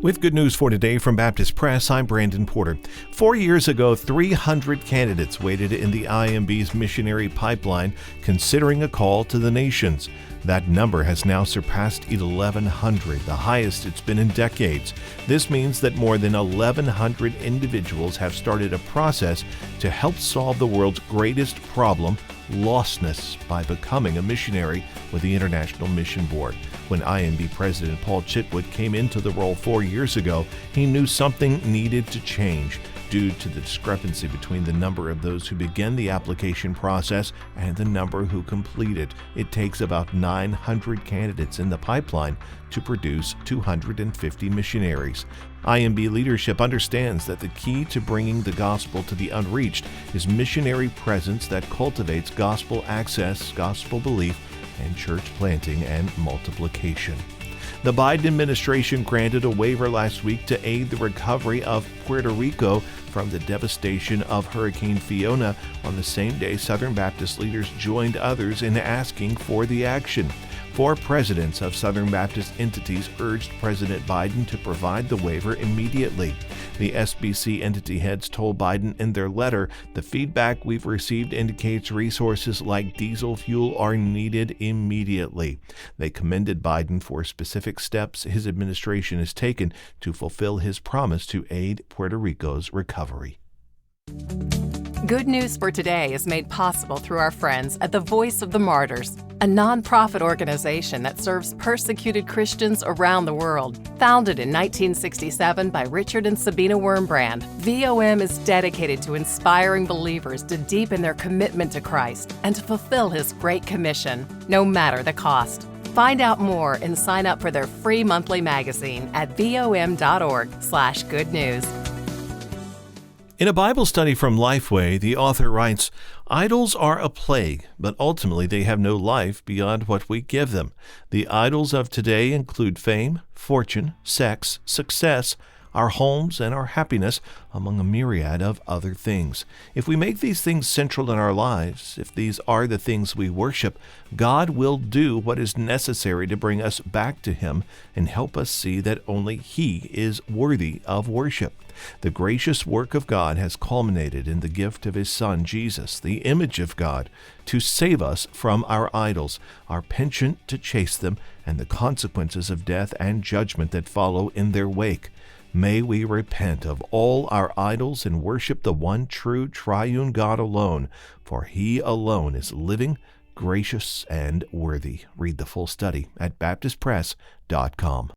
With good news for today from Baptist Press, I'm Brandon Porter. 4 years ago, 300 candidates waited in the IMB's Missionary pipeline, considering a call to the nations. That number has now surpassed 1,100, the highest it's been in decades. This means that more than 1,100 individuals have started a process to help solve the world's greatest problem, lostness, by becoming a missionary with the International Mission Board. When IMB President Paul Chitwood came into the role 4 years ago, he knew something needed to change due to the discrepancy between the number of those who began the application process and the number who complete it. It takes about 900 candidates in the pipeline to produce 250 missionaries. IMB leadership understands that the key to bringing the gospel to the unreached is missionary presence that cultivates gospel access, gospel belief, and church planting and multiplication. The Biden administration granted a waiver last week to aid the recovery of Puerto Rico from the devastation of Hurricane Fiona on the same day Southern Baptist leaders joined others in asking for the action. 4 presidents of Southern Baptist entities urged President Biden to provide the waiver immediately. The SBC entity heads told Biden in their letter, "The feedback we've received indicates resources like diesel fuel are needed immediately." They commended Biden for specific steps his administration has taken to fulfill his promise to aid Puerto Rico's recovery. Good News for Today is made possible through our friends at the Voice of the Martyrs, a nonprofit organization that serves persecuted Christians around the world. Founded in 1967 by Richard and Sabina Wurmbrand, VOM is dedicated to inspiring believers to deepen their commitment to Christ and to fulfill His Great Commission, no matter the cost. Find out more and sign up for their free monthly magazine at vom.org/goodnews. In a Bible study from Lifeway, the author writes, "Idols are a plague, but ultimately they have no life beyond what we give them. The idols of today include fame, fortune, sex, success, our homes, and our happiness, among a myriad of other things. If we make these things central in our lives, if these are the things we worship, God will do what is necessary to bring us back to Him and help us see that only He is worthy of worship. The gracious work of God has culminated in the gift of His Son, Jesus, the image of God, to save us from our idols, our penchant to chase them, and the consequences of death and judgment that follow in their wake. May we repent of all our idols and worship the one true triune God alone, for He alone is living, gracious, and worthy." Read the full study at baptistpress.com.